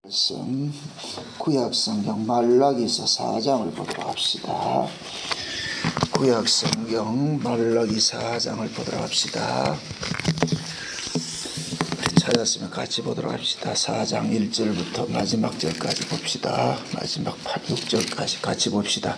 말씀 구약성경 말라기서 4장을 보도록 합시다. 구약성경 말라기 4장을 보도록 합시다. 찾았으면 같이 보도록 합시다. 4장 1절부터 마지막 절까지 봅시다. 마지막 6절까지 같이 봅시다.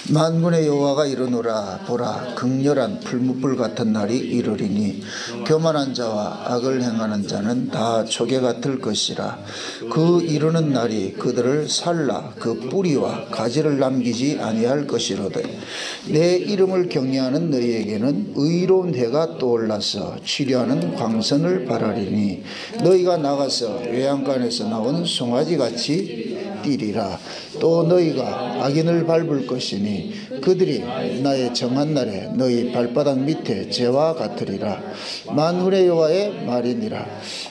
만군의 여호와가 이르노라. 보라, 극렬한 풀무불 같은 날이 이르리니 교만한 자와 악을 행하는 자는 다 조개 같을 것이라. 그 이르는 날이 그들을 살라 그 뿌리와 가지를 남기지 아니할 것이로되 내 이름을 경외하는 너희에게는 의로운 해가 떠올라서 치료하는 광선을 발하리니 너희가 나가서 외양간에서 나온 송아지같이 뛰리라. 또 너희가 악인을 밟을 것이니 그들이 나의 정한 날에 너희 발바닥 밑에 재와 같으리라. 만군의 여호와의 말이니라.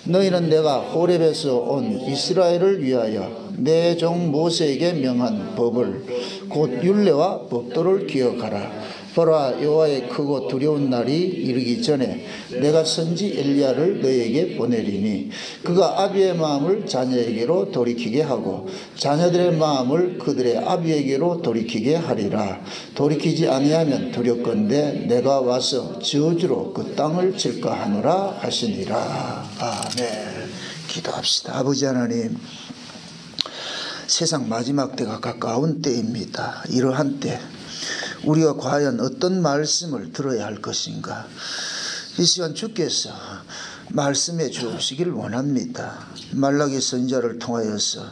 너희는 내가 호렙에서 온 이스라엘을 위하여 내 종 모세에게 명한 법을 곧 율례와 법도를 기억하라. 보라, 여호와의 크고 두려운 날이 이르기 전에 내가 선지 엘리야를 너희에게 보내리니 그가 아비의 마음을 자녀에게로 돌이키게 하고 자녀들의 마음을 그들의 아비에게로 돌이키게 하리라. 돌이키지 아니하면 두렵건대 내가 와서 저주로 그 땅을 칠까 하노라 하시니라. 아멘. 기도합시다. 아버지 하나님, 세상 마지막 때가 가까운 때입니다. 이러한 때 우리가 과연 어떤 말씀을 들어야 할 것인가? 이 시간 주께서 말씀해 주시기를 원합니다. 말라기 선지자를 통하여서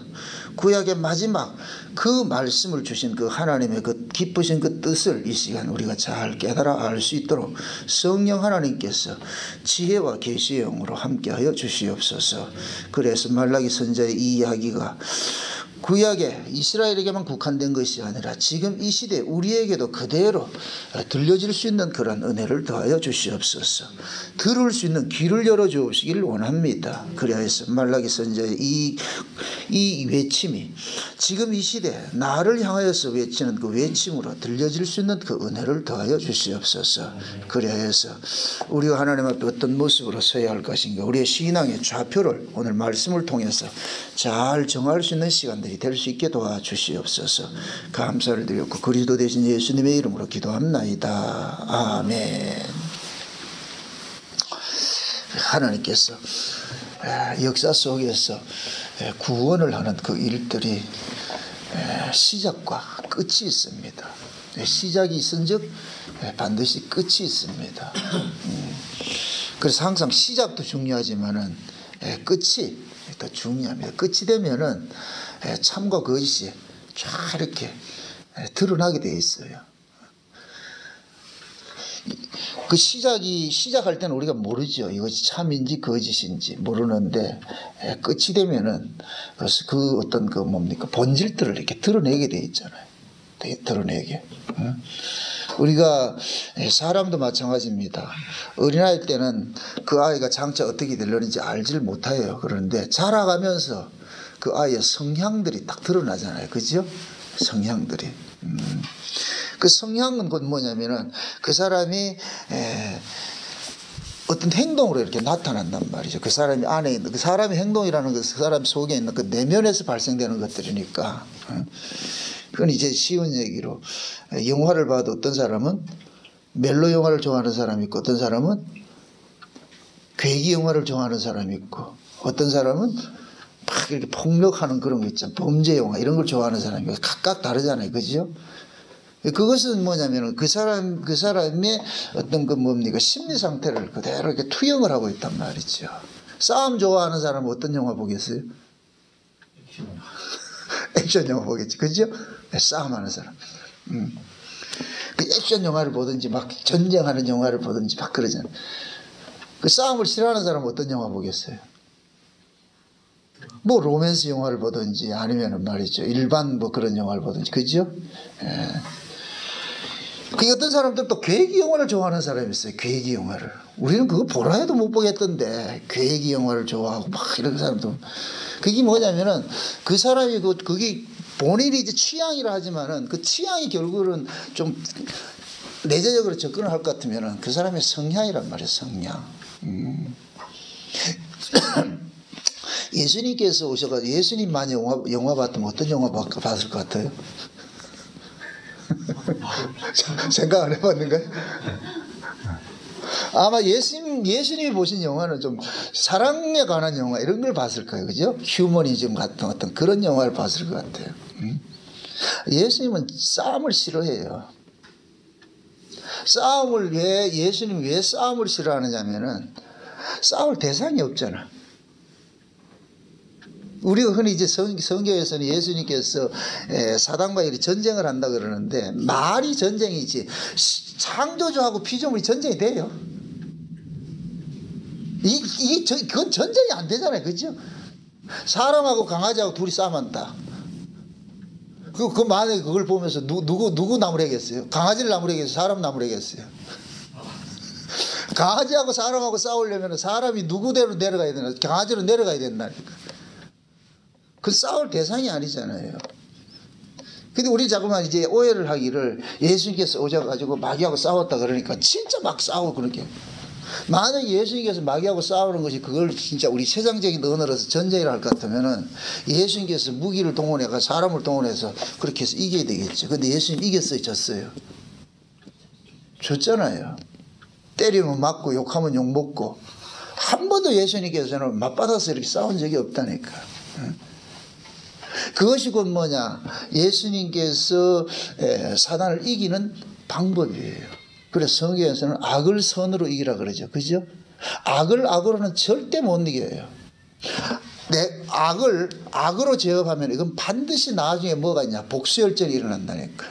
구약의 마지막 그 말씀을 주신 그 하나님의 그 기쁘신 그 뜻을 이 시간 우리가 잘 깨달아 알 수 있도록 성령 하나님께서 지혜와 계시의 영으로 함께하여 주시옵소서. 그래서 말라기 선지자의 이 이야기가 구약에 이스라엘에게만 국한된 것이 아니라 지금 이 시대 우리에게도 그대로 들려질 수 있는 그런 은혜를 더하여 주시옵소서. 들을 수 있는 귀를 열어주시기를 원합니다. 그래서 말라기 선지자의 이 외침이 지금 이 시대 나를 향하여서 외치는 그 외침으로 들려질 수 있는 그 은혜를 더하여 주시옵소서. 그래서 우리가 하나님 앞에 어떤 모습으로 서야 할 것인가, 우리의 신앙의 좌표를 오늘 말씀을 통해서 잘 정할 수 있는 시간들이 될 수 있게 도와주시옵소서. 감사를 드렸고 그리스도 되신 예수님의 이름으로 기도합나이다. 아멘. 하나님께서 역사 속에서 구원을 하는 그 일들이 시작과 끝이 있습니다. 시작이 있은즉 반드시 끝이 있습니다. 그래서 항상 시작도 중요하지만은 끝이 더 중요합니다. 끝이 되면은 참과 거짓이 쫙 이렇게 드러나게 되어 있어요. 그 시작할 때는 우리가 모르죠. 이것이 참인지 거짓인지 모르는데 끝이 되면은 그 어떤 그 뭡니까 본질들을 이렇게 드러내게 되어 있잖아요. 드러내게. 우리가 사람도 마찬가지입니다. 어린아이 때는 그 아이가 장차 어떻게 되려는지 알지를 못해요. 그런데 자라가면서 그 아이의 성향들이 딱 드러나잖아요. 그죠? 성향들이. 그 성향은 곧 뭐냐면은 그 사람이 어떤 행동으로 이렇게 나타난단 말이죠. 그 사람이 안에 있는 그 사람의 행동이라는 그 사람 속에 있는 그 내면에서 발생되는 것들이니까. 그건 이제 쉬운 얘기로 영화를 봐도 어떤 사람은 멜로 영화를 좋아하는 사람이 있고 어떤 사람은 괴기 영화를 좋아하는 사람이 있고 어떤 사람은 막 이렇게 폭력하는 그런 거 있잖아요. 범죄 영화 이런 걸 좋아하는 사람이 있고 각각 다르잖아요. 그죠? 그것은 뭐냐면은 그 사람의 어떤 그 뭡니까 심리 상태를 그대로 이렇게 투영을 하고 있단 말이죠. 싸움 좋아하는 사람은 어떤 영화 보겠어요? 액션 영화 보겠지. 그죠? 싸움하는 사람. 그 액션 영화를 보든지 막 전쟁하는 영화를 보든지 막 그러잖아요. 그 싸움을 싫어하는 사람은 어떤 영화 보겠어요? 뭐 로맨스 영화를 보든지 아니면은 말이죠. 일반 뭐 그런 영화를 보든지. 그죠? 예. 그 어떤 사람들 또 괴기 영화를 좋아하는 사람이 있어요. 괴기 영화를. 우리는 그거 보라 해도 못 보겠던데 괴기 영화를 좋아하고 막 이런 사람도. 그게 뭐냐면은 그 사람이 그게 본인이 이제 취향이라 하지만은 그 취향이 결국은 좀 내재적으로 접근을 할 것 같으면은 그 사람의 성향이란 말이에요. 성향. 예수님께서 오셔가지고 예수님만 영화 봤으면 어떤 영화 봤을 것 같아요? 생각 안 해봤는가요? 아마 예수님이 보신 영화는 좀 사랑에 관한 영화 이런 걸 봤을 거예요. 그죠? 휴머니즘 같은 어떤 그런 영화를 봤을 것 같아요. 예수님은 싸움을 싫어해요. 예수님이 왜 싸움을 싫어하느냐면은 싸울 대상이 없잖아. 우리가 흔히 이제 성경에서는 예수님께서 사단과 이렇게 전쟁을 한다 그러는데 말이 전쟁이지 창조주하고 피조물이 전쟁이 돼요. 그건 전쟁이 안 되잖아요. 그죠? 사람하고 강아지하고 둘이 싸움한다. 그 만약에 그걸 보면서 누구 나무래겠어요? 강아지를 나무래겠어요? 사람 나무래겠어요? 강아지하고 사람하고 싸우려면 사람이 누구대로 내려가야 되나? 강아지로 내려가야 된다니까. 그 싸울 대상이 아니잖아요. 근데 우리 자꾸만 이제 오해를 하기를 예수님께서 오셔가지고 마귀하고 싸웠다 그러니까 진짜 막 싸우고 그렇게. 만약에 예수님께서 마귀하고 싸우는 것이 그걸 진짜 우리 세상적인 언어로서 전쟁이라 할 것 같으면은 예수님께서 무기를 동원해가 사람을 동원해서 그렇게 해서 이겨야 되겠죠. 근데 예수님 이겼어요, 졌어요? 졌잖아요. 때리면 맞고 욕하면 욕 먹고 한 번도 예수님께서는 맞받아서 이렇게 싸운 적이 없다니까. 그것이 곧 뭐냐? 예수님께서 사단을 이기는 방법이에요. 그래서 성경에서는 악을 선으로 이기라 그러죠. 그죠? 악을 악으로는 절대 못 이겨요. 악으로 제압하면 이건 반드시 나중에 뭐가 있냐? 복수열전이 일어난다니까.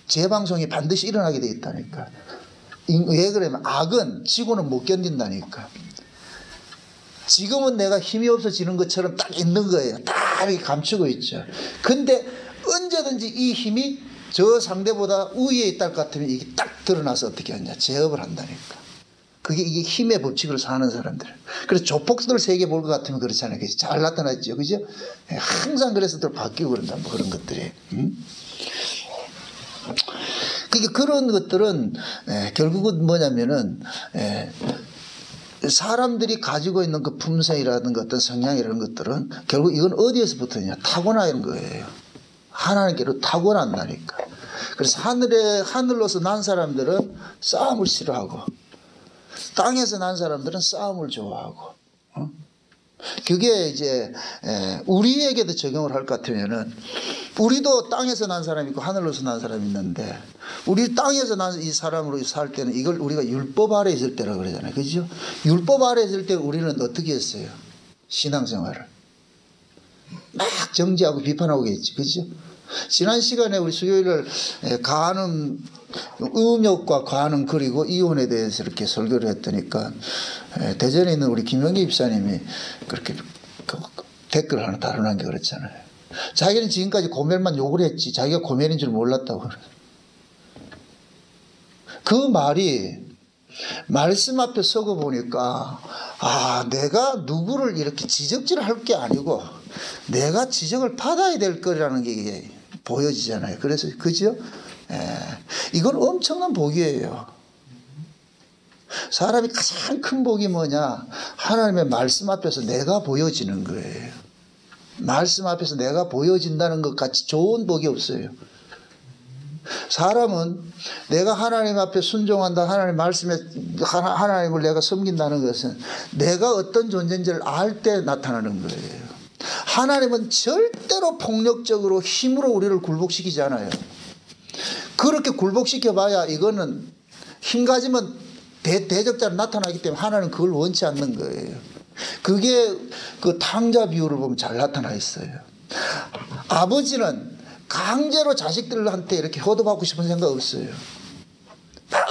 재방송이 반드시 일어나게 돼 있다니까. 왜 그러냐면 악은 지고는 못 견딘다니까. 지금은 내가 힘이 없어지는 것처럼 딱 있는 거예요. 딱 이렇게 감추고 있죠. 근데 언제든지 이 힘이 저 상대보다 우위에 있다 것 같으면 이게 딱 드러나서 어떻게 하냐. 제압을 한다니까. 이게 힘의 법칙으로 사는 사람들. 그래서 조폭들 세계 볼 것 같으면 그렇잖아요. 잘 나타났죠. 그죠? 항상 그래서 또 바뀌고 그런다. 뭐 그런 것들이. 그러니까 그런 것들은 결국은 뭐냐면은 사람들이 가지고 있는 그 품성이라든가 어떤 성향 이런 것들은 결국 이건 어디에서부터냐? 타고나는 거예요. 하나님께로 타고난다니까. 그래서 하늘로서 난 사람들은 싸움을 싫어하고 땅에서 난 사람들은 싸움을 좋아하고. 그게 이제 우리에게도 적용을 할 것 같으면은 우리도 땅에서 난 사람이 있고 하늘로서 난 사람이 있는데 우리 땅에서 난 이 사람으로 살 때는 이걸 우리가 율법 아래 있을 때라 그러잖아요. 그죠? 율법 아래 있을 때 우리는 어떻게 했어요? 신앙생활을 막 정죄하고 비판하고 있지. 그죠? 지난 시간에 우리 수요일을 가는 음욕과 가는 그리고 이혼에 대해서 이렇게 설교를 했더니까 대전에 있는 우리 김영기 집사님이 그렇게 댓글 하나 달아놓은 게 그렇잖아요. 자기는 지금까지 고멜만 욕을 했지 자기가 고멜인 줄 몰랐다고 그래. 그 말이 말씀 앞에 서고 보니까 내가 누구를 이렇게 지적질을 할 게 아니고 내가 지적을 받아야 될 거라는 게 보여지잖아요. 그래서 그죠? 이건 엄청난 복이에요. 사람이 가장 큰 복이 뭐냐? 하나님의 말씀 앞에서 내가 보여지는 거예요. 말씀 앞에서 내가 보여진다는 것 같이 좋은 복이 없어요. 사람은 내가 하나님 앞에 순종한다, 하나님 말씀에 하나님을 내가 섬긴다는 것은 내가 어떤 존재인지를 알 때 나타나는 거예요. 하나님은 절대로 폭력적으로 힘으로 우리를 굴복시키지 않아요. 그렇게 굴복시켜 봐야 이거는 힘 가지면 대적자로 나타나기 때문에 하나님은 그걸 원치 않는 거예요. 그게 그 탕자 비유를 보면 잘 나타나 있어요. 아버지는 강제로 자식들한테 이렇게 효도받고 싶은 생각 없어요.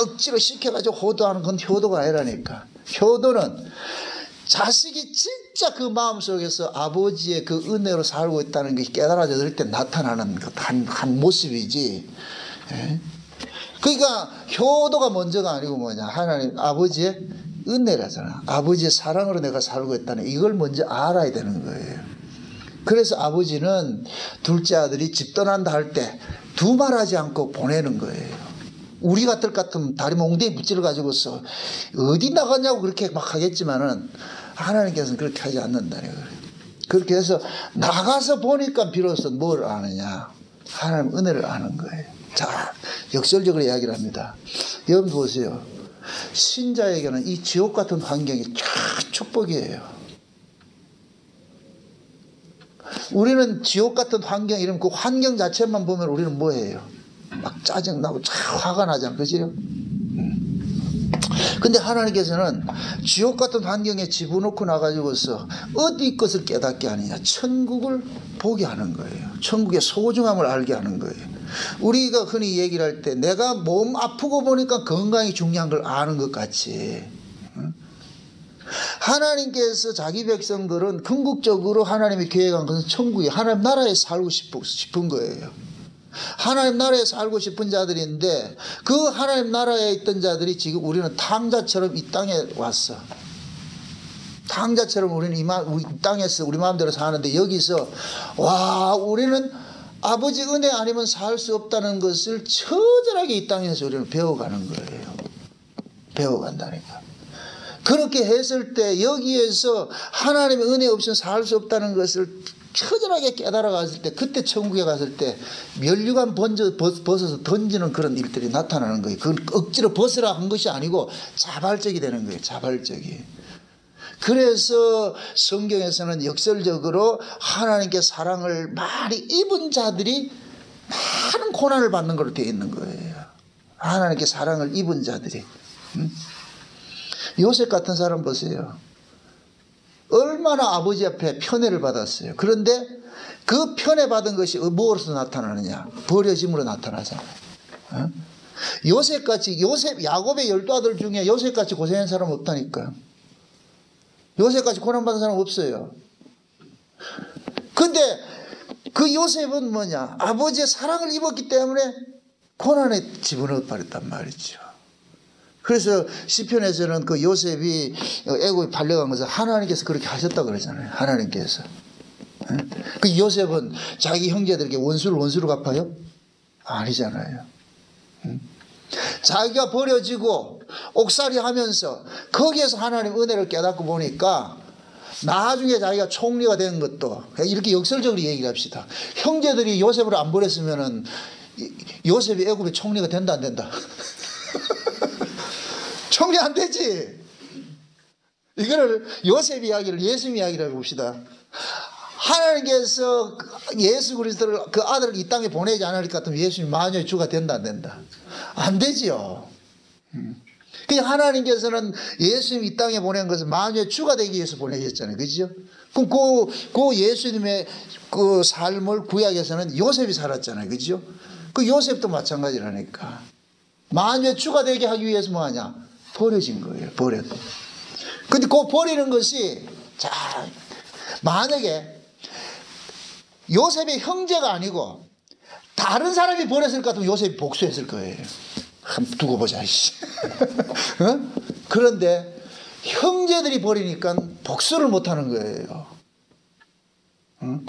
억지로 시켜가지고 효도하는 건 효도가 아니라니까. 효도는 자식이 진짜 그 마음속에서 아버지의 그 은혜로 살고 있다는 게 깨달아질 때 나타나는 한 모습이지. 그러니까 효도가 먼저가 아니고 뭐냐, 하나님 아버지의 은혜라잖아. 아버지의 사랑으로 내가 살고 있다는 이걸 먼저 알아야 되는 거예요. 그래서 아버지는 둘째 아들이 집 떠난다 할 때 두말하지 않고 보내는 거예요. 우리 같으면 다리 몽둥이 붙지를 가지고서 어디 나가냐고 그렇게 막 하겠지만은 하나님께서는 그렇게 하지 않는다는 거예요. 그렇게 해서 나가서 보니까 비로소 뭘 아느냐, 하나님 은혜를 아는 거예요. 자, 역설적으로 이야기를 합니다. 여러분 보세요. 신자에게는 이 지옥 같은 환경이 참 축복이에요. 우리는 지옥 같은 환경, 이러면 그 환경 자체만 보면 우리는 뭐예요? 막 짜증나고 화가 나잖아. 그죠? 근데 하나님께서는 지옥 같은 환경에 집어넣고 나가지고서 어디 것을 깨닫게 하느냐, 천국을 보게 하는 거예요. 천국의 소중함을 알게 하는 거예요. 우리가 흔히 얘기를 할 때 내가 몸 아프고 보니까 건강이 중요한 걸 아는 것 같이, 하나님께서 자기 백성들은 궁극적으로 하나님이 계획한 것은 천국에, 하나님 나라에 살고 싶은 거예요. 하나님 나라에 살고 싶은 자들인데, 그 하나님 나라에 있던 자들이 지금 우리는 탕자처럼 이 땅에 왔어. 탕자처럼 우리는 이 땅에서 우리 마음대로 사는데, 여기서 와, 우리는 아버지 은혜 아니면 살 수 없다는 것을 처절하게 이 땅에서 우리는 배워가는 거예요. 배워간다니까. 그렇게 했을 때 여기에서 하나님의 은혜 없이는 살 수 없다는 것을 처절하게 깨달아 갔을 때, 그때 천국에 갔을 때 면류관 벗어서 던지는 그런 일들이 나타나는 거예요. 그건 억지로 벗으라 한 것이 아니고 자발적이 되는 거예요. 자발적이. 그래서 성경에서는 역설적으로 하나님께 사랑을 많이 입은 자들이 많은 고난을 받는 걸로 되어 있는 거예요. 하나님께 사랑을 입은 자들이. 요셉 같은 사람 보세요. 얼마나 아버지 앞에 편애를 받았어요. 그런데 그 편애 받은 것이 무엇으로 나타나느냐? 버려짐으로 나타나잖아요. 요셉같이, 야곱의 12아들 중에 요셉같이 고생한 사람 없다니까요. 요셉같이 고난받은 사람 없어요. 근데 그 요셉은 뭐냐? 아버지의 사랑을 입었기 때문에 고난에 집어넣어 버렸단 말이죠. 그래서 시편에서는 그 요셉이 애굽에 팔려간 것을 하나님께서 그렇게 하셨다고 그러잖아요. 하나님께서. 그 요셉은 자기 형제들에게 원수를 갚아요? 아니잖아요. 자기가 버려지고 옥살이 하면서 거기에서 하나님 은혜를 깨닫고 보니까 나중에 자기가 총리가 된 것도, 이렇게 역설적으로 얘기를 합시다. 형제들이 요셉을 안 버렸으면은 요셉이 애굽의 총리가 된다 안 된다? 총리 안 되지. 이거를 요셉 이야기를 예수 이야기라고 봅시다. 하나님께서 예수 그리스도를, 그 아들을 이 땅에 보내지 않을 것 같으면 예수님이 마녀의 주가 된다 안 된다? 안 되지요. 그냥 하나님께서는 예수님 이 땅에 보낸 것은 마녀의 주가 되기 위해서 보내셨잖아요. 그죠? 그럼 그 예수님의 그 삶을 구약에서는 요셉이 살았잖아요. 그죠? 그 요셉도 마찬가지라니까. 마녀의 주가 되게 하기 위해서 뭐 하냐? 버려진 거예요. 버려도. 근데 그 버리는 것이, 자, 만약에 요셉의 형제가 아니고 다른 사람이 버렸을 것 같으면 요셉이 복수했을 거예요. 한번 두고 보자. 어? 그런데 형제들이 버리니까 복수를 못하는 거예요. 응?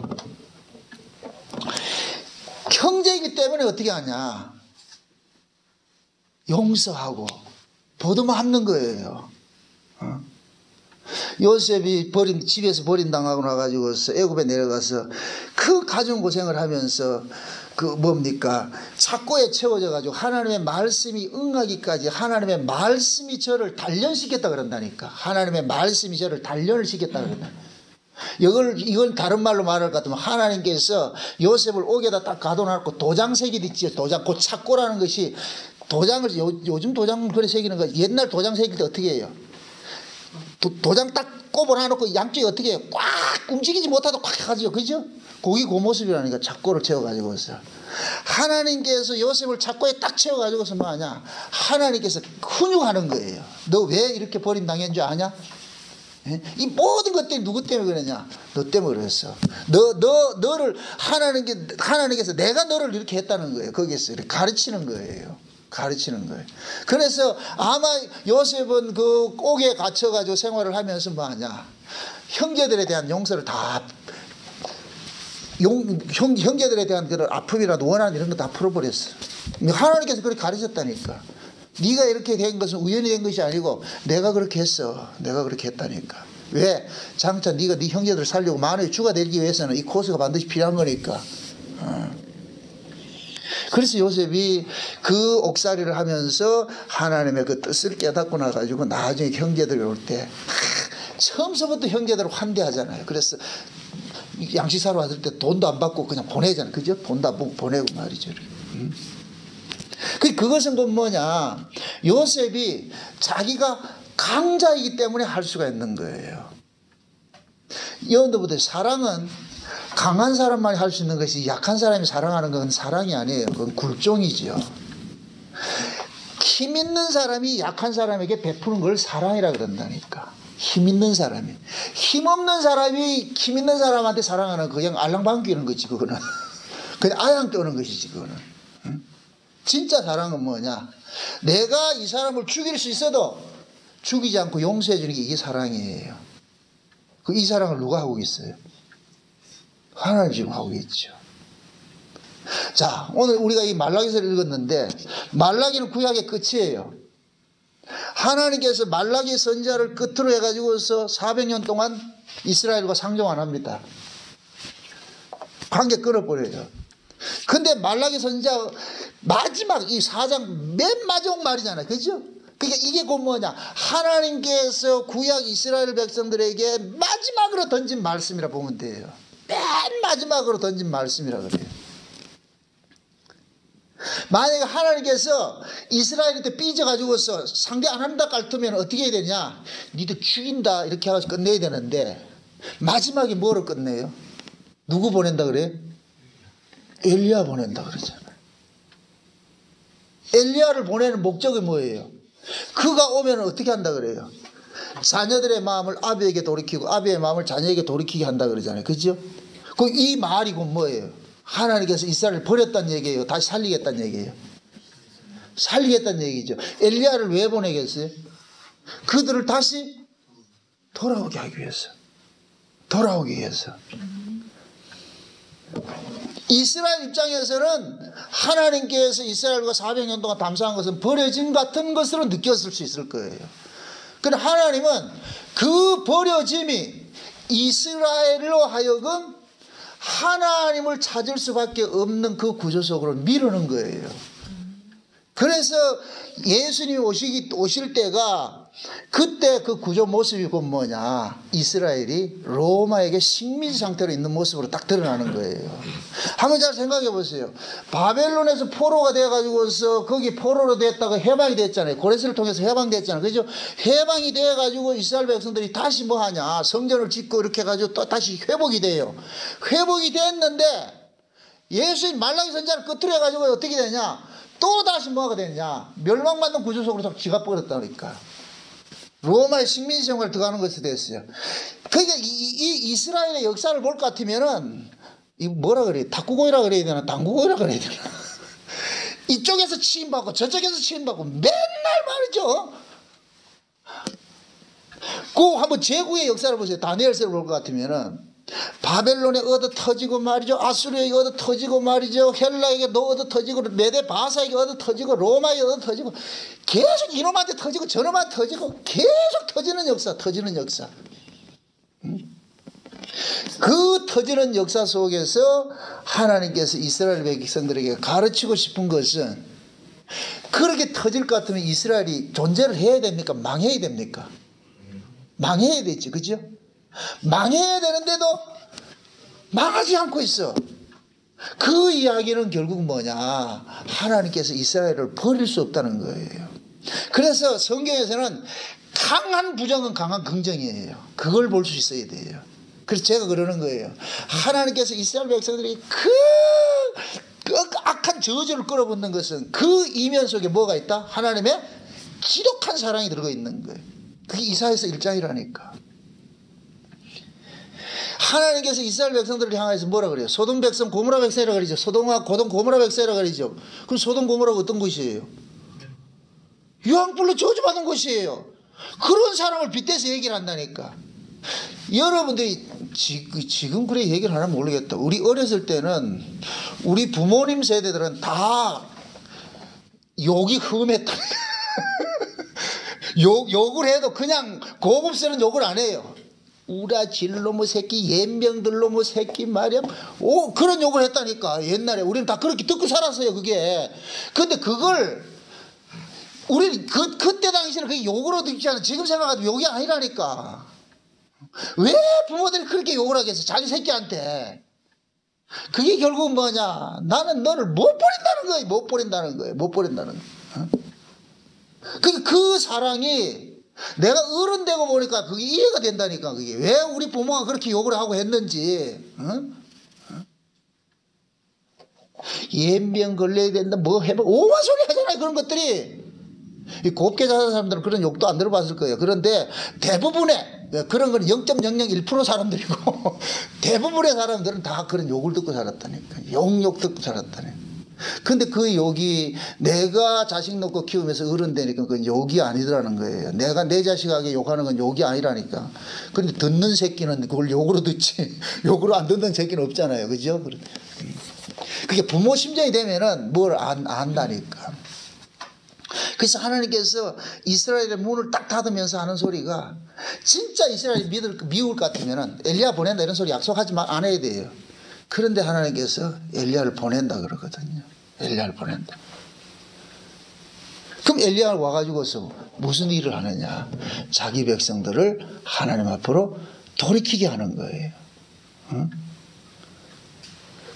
형제이기 때문에 어떻게 하냐? 용서하고 보듬어하는 거예요. 요셉이 집에서 버림당하고 나가지고서 애굽에 내려가서 그 가정 고생을 하면서 그 뭡니까? 착고에 채워져 가지고 하나님의 말씀이 응하기까지 하나님의 말씀이 저를 단련시켰다 그런다니까. 하나님의 말씀이 저를 단련을 시켰다 그런다. 이걸 다른 말로 말할 것 같으면 하나님께서 요셉을 옥에다 딱 가둬놓고 도장 새기듯이, 도장, 그 착고라는 것이 도장을, 요즘 도장 그래 새기는 거, 옛날 도장 새길 때 어떻게 해요? 도장 딱 꼽아놔놓고 양쪽에 어떻게 해요? 꽉 움직이지 못하도록 꽉 하죠. 그죠? 거기 그 모습이라니까. 착고를 채워가지고서. 하나님께서 요셉을 착고에 딱 채워가지고서 뭐 하냐? 하나님께서 훈육하는 거예요. 너 왜 이렇게 버림당한 줄 아냐? 이 모든 것들이 누구 때문에 그러냐? 너 때문에 그랬어. 너를 하나님께서 내가 너를 이렇게 했다는 거예요. 거기에서 이렇게 가르치는 거예요. 가르치는 거예요. 그래서 아마 요셉은 그 옥에 갇혀가지고 생활을 하면서 뭐 하냐? 형제들에 대한 용서를 다, 형제들에 대한 그런 아픔이라도 원한 이런 거 다 풀어버렸어. 하나님께서 그렇게 가르쳤다니까. 네가 이렇게 된 것은 우연히 된 것이 아니고 내가 그렇게 했어. 내가 그렇게 했다니까. 왜? 장차 네가 네 형제들 살려고 만왕의 주가 되기 위해서는 이 코스가 반드시 필요한 거니까. 그래서 요셉이 그 옥살이를 하면서 하나님의 그 뜻을 깨닫고 나가지고 나중에 형제들이 올 때 처음서부터 형제들을 환대하잖아요. 그래서 양식 사러 왔을 때 돈도 안 받고 그냥 보내잖아요. 그죠? 돈도 안 받고 보내고 말이죠. 그것은 곧 뭐냐? 요셉이 자기가 강자이기 때문에 할 수가 있는 거예요. 여러분들보다 사랑은 강한 사람만이 할 수 있는 것이, 약한 사람이 사랑하는 건 사랑이 아니에요. 그건 굴종이죠. 힘 있는 사람이 약한 사람에게 베푸는 걸 사랑이라 그런다니까. 힘 있는 사람이. 힘 없는 사람이 힘 있는 사람한테 사랑하는, 그냥 알랑방귀는 거지 그거는. 그냥 아양 떠는 것이지 그거는. 진짜 사랑은 뭐냐? 내가 이 사람을 죽일 수 있어도 죽이지 않고 용서해 주는 게 이게 사랑이에요. 이 사랑을 누가 하고 있어요? 하나님 지금 하고 있죠. 자, 오늘 우리가 이 말라기서를 읽었는데, 말라기는 구약의 끝이에요. 하나님께서 말라기 선지자를 끝으로 해가지고서 400년 동안 이스라엘과 상종 안 합니다. 관계 끊어버려요. 근데 말라기 선지자 마지막 이 4장 맨 마지막 말이잖아요. 그죠? 그러니까 이게 곧 뭐냐? 하나님께서 구약 이스라엘 백성들에게 마지막으로 던진 말씀이라 보면 돼요. 맨 마지막으로 던진 말씀이라 그래요. 만약에 하나님께서 이스라엘한테 삐져가지고서 상대 안 한다 깔투면 어떻게 해야 되냐? 니들 죽인다 이렇게 해가지고 끝내야 되는데, 마지막에 뭐로 끝내요? 누구 보낸다 그래요? 엘리야 보낸다 그러잖아요. 엘리야를 보내는 목적이 뭐예요? 그가 오면 어떻게 한다 그래요? 자녀들의 마음을 아비에게 돌이키고 아비의 마음을 자녀에게 돌이키게 한다 그러잖아요. 그죠? 이 말이 곧 뭐예요? 하나님께서 이스라엘을 버렸다는 얘기예요? 다시 살리겠다는 얘기예요? 살리겠다는 얘기죠. 엘리야를 왜 보내겠어요? 그들을 다시 돌아오게 하기 위해서. 돌아오기 위해서. 이스라엘 입장에서는 하나님께서 이스라엘과 400년 동안 담사한 것은 버려진 같은 것으로 느꼈을 수 있을 거예요. 그런데 하나님은 그 버려짐이 이스라엘로 하여금 하나님을 찾을 수밖에 없는 그 구조 속으로 미루는 거예요. 그래서 예수님이 오실 때가, 그때 그 구조 모습이 곧 뭐냐? 이스라엘이 로마에게 식민 상태로 있는 모습으로 딱 드러나는 거예요. 한번 잘 생각해 보세요. 바벨론에서 포로가 되어가지고서 거기 포로로 됐다가 해방이 됐잖아요. 고레스를 통해서 해방됐잖아요. 그죠? 해방이 되어가지고 이스라엘 백성들이 다시 뭐 하냐? 성전을 짓고 이렇게 해가지고 또 다시 회복이 돼요. 회복이 됐는데 예수님 말라기 선지자를 끝으로 해가지고 어떻게 되냐? 또 다시 뭐가 되냐? 멸망받는 구조 속으로 지가 버렸다니까. 로마의 식민 생활 들어가는 것이 됐어요. 그러니까 이 이스라엘의 역사를 볼 것 같으면은, 이 뭐라 그래요? 탁구공이라 그래야 되나? 당구공이라 그래야 되나? 이쪽에서 치임받고 저쪽에서 치임받고 맨날 말이죠. 그 한번 제국의 역사를 보세요. 다니엘서를 볼 것 같으면은, 바벨론에 얻어 터지고 말이죠. 아수르에게 얻어 터지고 말이죠. 헬라에게도 얻어 터지고, 메데 바사에게 얻어 터지고, 로마에게 얻어 터지고, 계속 이놈한테 터지고 저놈한테 터지고, 계속 터지는 역사, 터지는 역사. 그 터지는 역사 속에서 하나님께서 이스라엘 백성들에게 가르치고 싶은 것은, 그렇게 터질 것 같으면 이스라엘이 존재를 해야 됩니까? 망해야 됩니까? 망해야 되지, 그죠? 망해야 되는데도 망하지 않고 있어. 그 이야기는 결국 뭐냐? 하나님께서 이스라엘을 버릴 수 없다는 거예요. 그래서 성경에서는 강한 부정은 강한 긍정이에요. 그걸 볼 수 있어야 돼요. 그래서 제가 그러는 거예요. 하나님께서 이스라엘 백성들이 그 악한 저주를 끌어붙는 것은 그 이면 속에 뭐가 있다? 하나님의 지독한 사랑이 들어가 있는 거예요. 그게 이사야서 1장이라니까. 하나님께서 이스라엘 백성들을 향해서 뭐라 그래요? 소돔 백성 고모라 백성이라 그러죠. 소돔과 고돔 고모라 백성이라 그러죠. 그럼 소돔 고모라가 어떤 곳이에요? 유황불로 저주받은 곳이에요. 그런 사람을 빗대서 얘기를 한다니까. 여러분들이 지금 그래 얘기를 하나 모르겠다. 우리 어렸을 때는 우리 부모님 세대들은 다 욕이 흠했다. 욕을 해도 그냥 고급스러운 욕을 안 해요. 우라질 놈의 새끼, 연병들 놈의 새끼 말이야. 오, 그런 욕을 했다니까. 옛날에 우리는 다 그렇게 듣고 살았어요, 그게. 근데 그걸 우리는 그때 당시에는 그게 욕으로 듣지 않아. 지금 생각하면 욕이 아니라니까. 왜 부모들이 그렇게 욕을 하겠어, 자기 새끼한테. 그게 결국은 뭐냐, 나는 너를 못 버린다는 거예요. 못 버린다는 거예요. 못 버린다는 거예요. 그 사랑이 내가 어른 되고 보니까 그게 이해가 된다니까. 그게 왜 우리 부모가 그렇게 욕을 하고 했는지. 연병 걸려야 된다, 뭐 해봐, 오만 소리 하잖아요. 그런 것들이. 이 곱게 자란 사람들은 그런 욕도 안 들어봤을 거예요. 그런데 대부분의 그런 건 0.001% 사람들이고 대부분의 사람들은 다 그런 욕을 듣고 살았다니까. 욕 듣고 살았다니까. 근데 그 욕이 내가 자식 놓고 키우면서 어른 되니까 그건 욕이 아니더라는 거예요. 내가 내 자식에게 욕하는 건 욕이 아니라니까. 그런데 듣는 새끼는 그걸 욕으로 듣지 욕으로 안 듣는 새끼는 없잖아요. 그죠? 그게 부모 심정이 되면은 뭘 안다니까. 그래서 하나님께서 이스라엘의 문을 딱 닫으면서 하는 소리가, 진짜 이스라엘이 미울 것 같으면 엘리야 보낸다 이런 소리 약속하지 안 해야 돼요. 그런데 하나님께서 엘리야를 보낸다 그러거든요. 엘리야를 보낸다. 그럼 엘리야가 와가지고서 무슨 일을 하느냐, 자기 백성들을 하나님 앞으로 돌이키게 하는 거예요. 응?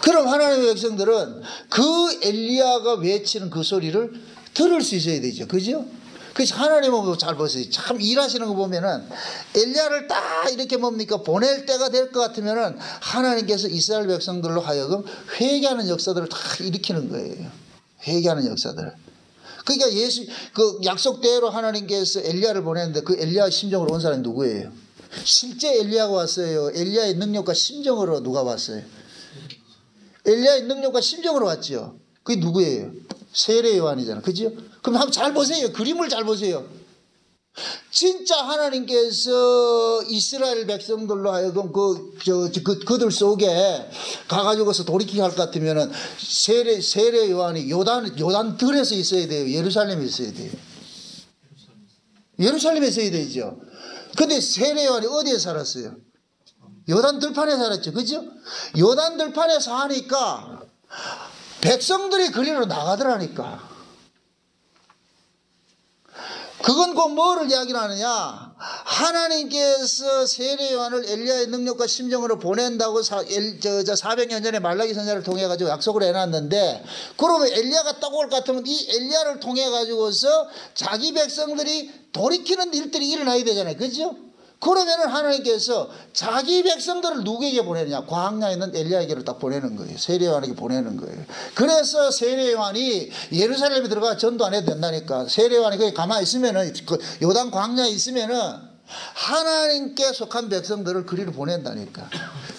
그럼 하나님의 백성들은 그 엘리야가 외치는 그 소리를 들을 수 있어야 되죠. 그죠? 그래서 하나님은 잘 보세요. 참 일하시는 거 보면은 엘리야를 딱 이렇게 뭡니까 보낼 때가 될 것 같으면은 하나님께서 이스라엘 백성들로 하여금 회개하는 역사들을 다 일으키는 거예요. 회개하는 역사들. 그러니까 그 약속대로 하나님께서 엘리야를 보냈는데 그 엘리야 심정으로 온 사람이 누구예요? 실제 엘리야가 왔어요? 엘리야의 능력과 심정으로 누가 왔어요? 엘리야의 능력과 심정으로 왔죠. 그게 누구예요? 세례 요한이잖아. 그죠? 그럼 한번 잘 보세요. 그림을 잘 보세요. 진짜 하나님께서 이스라엘 백성들로 하여금 그들 속에 가가지고서 돌이키게 할 것 같으면은 세례 요한이 요단 들에서 있어야 돼요. 예루살렘에 있어야 돼요. 예루살렘에 있어야 되죠. 근데 세례 요한이 어디에 살았어요? 요단 들판에 살았죠. 그죠? 요단 들판에 사니까 백성들이 그리로 나가더라니까. 그건 곧 뭐를 이야기를 하느냐, 하나님께서 세례 요한을 엘리야의 능력과 심정으로 보낸다고 400년 전에 말라기 선지자를 통해 가지고 약속을 해놨는데, 그러면 엘리야가 딱 올 것 같으면 이 엘리야를 통해 가지고서 자기 백성들이 돌이키는 일들이 일어나야 되잖아요. 그죠? 그러면은 하나님께서 자기 백성들을 누구에게 보내느냐, 광야에 있는 엘리야에게를 딱 보내는 거예요. 세례 요한에게 보내는 거예요. 그래서 세례 요한이 예루살렘에 들어가 전도 안 해도 된다니까. 세례 요한이 거기 가만히 있으면은, 그 요단 광야에 있으면은 하나님께 속한 백성들을 그리로 보낸다니까.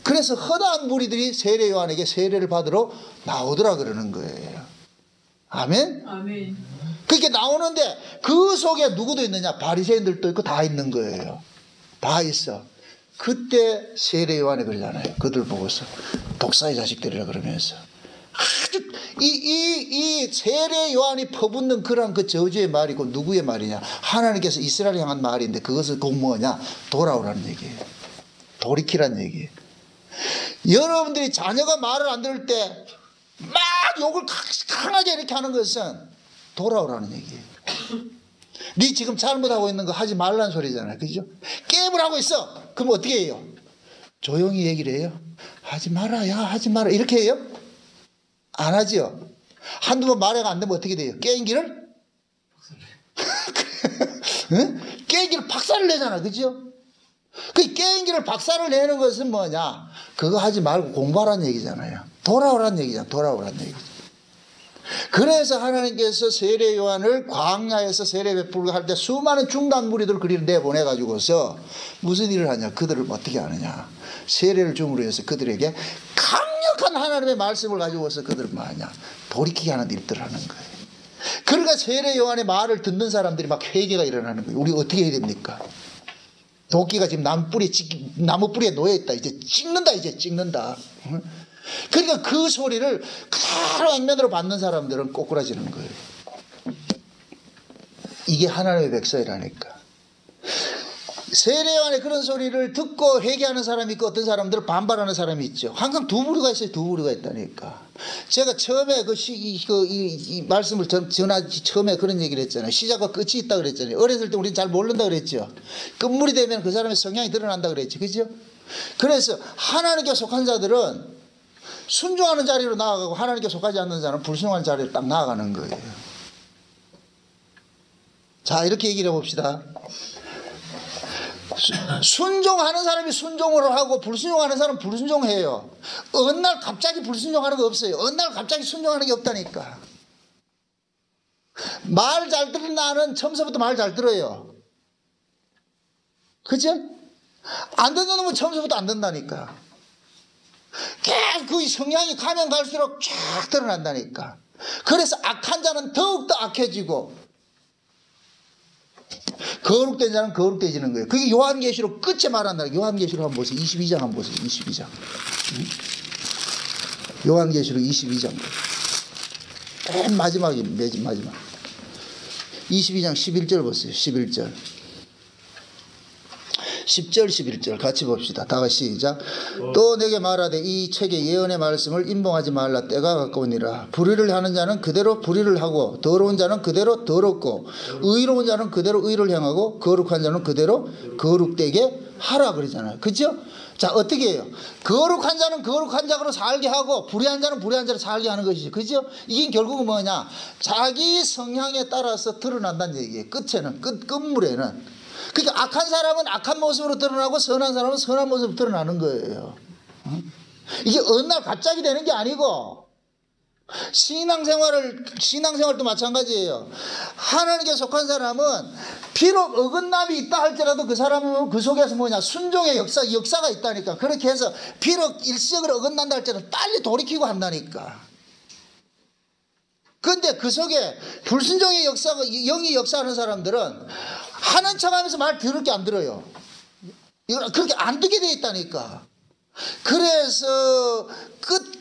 그래서 허다한 무리들이 세례 요한에게 세례를 받으러 나오더라 그러는 거예요. 아멘? 아멘. 그렇게 나오는데 그 속에 누구도 있느냐, 바리새인들도 있고 다 있는 거예요. 다 있어. 그때 세례 요한이 그러잖아요. 그들 보고서 독사의 자식들이라 그러면서 아주 이 세례 요한이 퍼붓는 그런 그 저주의 말이고 누구의 말이냐, 하나님께서 이스라엘 향한 말인데 그것을 꼭 뭐냐, 돌아오라는 얘기예요. 돌이키라는 얘기예요. 여러분들이 자녀가 말을 안 들을 때 막 욕을 강하게 이렇게 하는 것은 돌아오라는 얘기예요. 네 지금 잘못하고 있는 거 하지 말라는 소리잖아요. 그죠? 게임을 하고 있어. 그럼 어떻게 해요? 조용히 얘기를 해요. 하지 마라, 야, 하지 마라. 이렇게 해요? 안 하지요. 한두 번 말해가 안 되면 어떻게 돼요? 게임기를? 응? 게임기를 박살을 내잖아. 그죠? 그 게임기를 박살을 내는 것은 뭐냐? 그거 하지 말고 공부하라는 얘기잖아요. 돌아오라는 얘기잖아. 돌아오라는 얘기죠. 그래서 하나님께서 세례 요한을 광야에서 세례 베풀고 할 때 수많은 중단 무리들을 그리로 내보내가지고서 무슨 일을 하냐, 그들을 어떻게 하느냐, 세례를 줌으로 해서 그들에게 강력한 하나님의 말씀을 가지고서 그들을 뭐 하냐, 돌이키게 하는 일들을 하는 거예요. 그러니까 세례 요한의 말을 듣는 사람들이 막 회개가 일어나는 거예요. 우리 어떻게 해야 됩니까? 도끼가 지금 나무 뿌리에 놓여있다. 이제 찍는다. 이제 찍는다. 그러니까 그 소리를 그대로 액면으로 받는 사람들은 꼬꾸라지는 거예요. 이게 하나님의 백성이라니까. 세례요한의 그런 소리를 듣고 회개하는 사람이 있고 어떤 사람들은 반발하는 사람이 있죠. 항상 두 부류가 있어요. 두 부류가 있다니까. 제가 처음에 이 말씀을 전하기 처음에 그런 얘기를 했잖아요. 시작과 끝이 있다 그랬잖아요. 어렸을 때 우리는 잘 모른다 그랬죠. 끝물이 되면 그 사람의 성향이 드러난다 그랬죠. 그죠? 그래서 하나님께 속한 자들은 순종하는 자리로 나아가고 하나님께 속하지 않는 자는 불순종하는 자리로 딱 나아가는 거예요. 자, 이렇게 얘기를 해봅시다. 순종하는 사람이 순종을 하고 불순종하는 사람은 불순종해요. 어느 날 갑자기 불순종하는 거 없어요. 어느 날 갑자기 순종하는 게 없다니까. 말 잘 듣는 나는 처음부터 말 잘 들어요. 그죠? 안 듣는 놈은 처음부터 안 듣는다니까. 그 성향이 가면 갈수록 쫙 드러난다니까. 그래서 악한 자는 더욱더 악해지고 거룩된 자는 거룩해지는 거예요. 그게 요한계시록 끝에 말한다. 요한계시록 한번 보세요. 22장 한번 보세요. 22장. 요한계시록 22장. 맨 마지막에 마지막. 22장 11절 보세요. 11절. 10절 11절 같이 봅시다. 다 같이 시작. 또 내게 말하되 이 책의 예언의 말씀을 임봉하지 말라. 때가 가까우니라. 불의를 하는 자는 그대로 불의를 하고 더러운 자는 그대로 더럽고 의로운 자는 그대로 의를 행하고 거룩한 자는 그대로 거룩되게 하라 그러잖아요. 그죠? 자, 어떻게 해요? 거룩한 자는 거룩한 자로 살게 하고 불의한 자는 불의한 자로 살게 하는 것이죠. 그죠? 이게 결국은 뭐냐? 자기 성향에 따라서 드러난다는 얘기예요. 끝에는 끝물에는. 그러니까 악한 사람은 악한 모습으로 드러나고 선한 사람은 선한 모습으로 드러나는 거예요. 이게 어느 날 갑자기 되는 게 아니고 신앙생활도 마찬가지예요. 하나님께 속한 사람은 비록 어긋남이 있다 할지라도 그 사람은 그 속에서 뭐냐 순종의 역사가 있다니까. 그렇게 해서 비록 일시적으로 어긋난다 할지라도 빨리 돌이키고 한다니까. 그런데 그 속에 불순종의 영이 역사하는 사람들은 하는 척하면서 말 들을 게 안 들어요. 이걸 그렇게 안 듣게 돼 있다니까. 그래서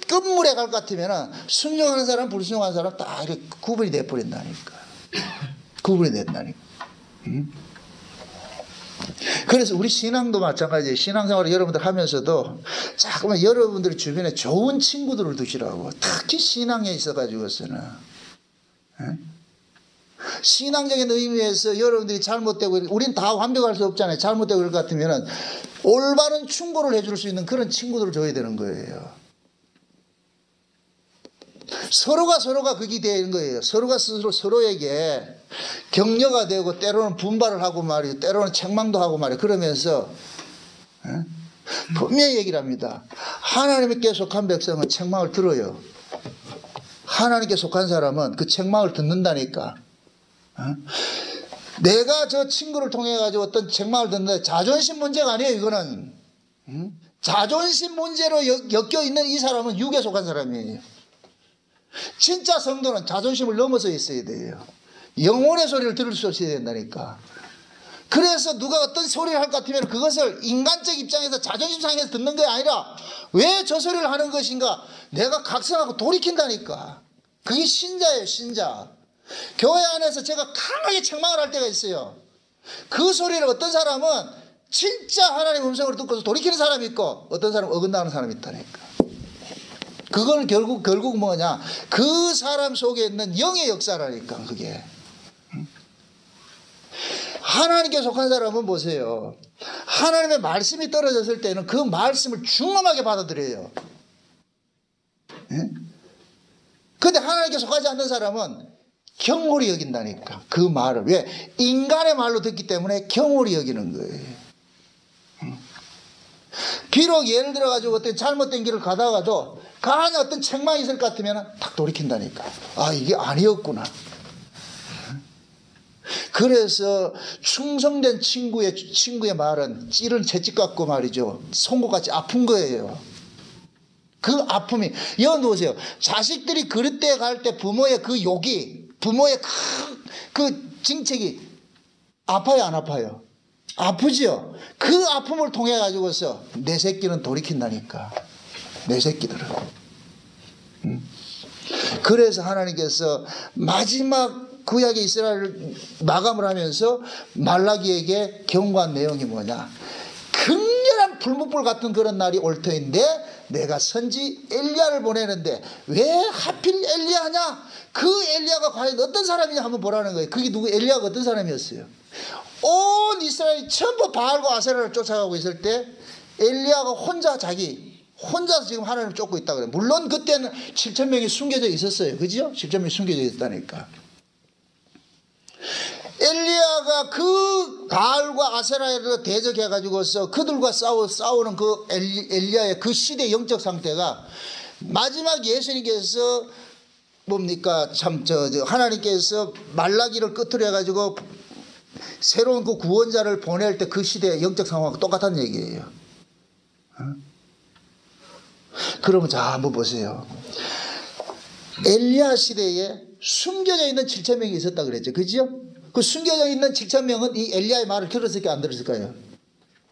끝물에 갈 것 같으면 순종하는 사람, 불순종하는 사람 다 이렇게 구분이 돼 버린다니까. 구분이 된다니까. 그래서 우리 신앙도 마찬가지예요. 신앙생활을 여러분들 하면서도 자꾸만 여러분들 주변에 좋은 친구들을 두시라고. 특히 신앙에 있어가지고서는. 신앙적인 의미에서 여러분들이 잘못되고 우린 다 완벽할 수 없잖아요. 잘못되고 그럴 것 같으면 올바른 충고를 해줄 수 있는 그런 친구들을 줘야 되는 거예요. 서로가 그게 되는 거예요. 서로가 스스로 서로에게 격려가 되고 때로는 분발을 하고 말이에요. 때로는 책망도 하고 말이에요. 그러면서 분명히 얘기를 합니다. 하나님께 속한 백성은 책망을 들어요. 하나님께 속한 사람은 그 책망을 듣는다니까. 내가 저 친구를 통해 가지고 어떤 책망을 듣는데 자존심 문제가 아니에요. 이거는 자존심 문제로 엮여 있는 이 사람은 육에 속한 사람이에요. 진짜 성도는 자존심을 넘어서 있어야 돼요. 영혼의 소리를 들을 수 있어야 된다니까. 그래서 누가 어떤 소리를 할 것 같으면 그것을 인간적 입장에서 자존심 상해서 듣는 게 아니라 왜 저 소리를 하는 것인가 내가 각성하고 돌이킨다니까. 그게 신자예요. 신자. 교회 안에서 제가 강하게 책망을 할 때가 있어요. 그 소리를 어떤 사람은 진짜 하나님의 음성을 듣고서 돌이키는 사람이 있고 어떤 사람은 어긋나는 사람이 있다니까. 그건 결국 뭐냐 그 사람 속에 있는 영의 역사라니까. 그게 하나님께 속한 사람은 보세요. 하나님의 말씀이 떨어졌을 때는 그 말씀을 중엄하게 받아들여요. 그런데 하나님께 속하지 않는 사람은 경홀히 여긴다니까. 그 말을. 왜? 인간의 말로 듣기 때문에 경홀히 여기는 거예요. 비록 예를 들어가지고 어떤 잘못된 길을 가다가도 간에 어떤 책망이 있을 것 같으면 탁 돌이킨다니까. 아, 이게 아니었구나. 그래서 충성된 친구의 말은 찌른 채찍 같고 말이죠. 송곳같이 아픈 거예요. 그 아픔이. 여러분 보세요. 자식들이 그릇대에 갈 때 부모의 그 욕이, 부모의 그 징책이 아파요, 안 아파요? 아프지요? 그 아픔을 통해 가지고서 내 새끼는 돌이킨다니까. 내 새끼들은. 그래서 하나님께서 마지막 구약의 이스라엘을 마감을 하면서 말라기에게 경고한 내용이 뭐냐, 극렬한 불못불 같은 그런 날이 올 터인데 내가 선지 엘리야를 보내는데 왜 하필 엘리야냐, 그 엘리야가 과연 어떤 사람이냐 한번 보라는 거예요. 그게 누구, 엘리야가 어떤 사람이었어요? 온 이스라엘이 전부 바알과 아세라를 쫓아가고 있을 때 엘리야가 혼자서 지금 하나님을 쫓고 있다 그래요. 물론 그때는 7,000명이 숨겨져 있었어요. 그죠? 7,000명이 숨겨져 있다니까. 엘리야가 그 바알과 아세라를 대적해 가지고서 그들과 싸우는 그 엘리야의 그 시대의 영적 상태가 마지막 예수님께서 뭡니까, 참 하나님께서 말라기를 끝으로 해가지고 새로운 그 구원자를 보낼 때 그 시대의 영적 상황과 똑같은 얘기예요. 그러면 자 한번 보세요. 엘리야 시대에 숨겨져 있는 7,000명이 있었다 그랬죠. 그죠? 그 숨겨져 있는 7,000명은 이 엘리야의 말을 들었을까요, 안 들었을까요?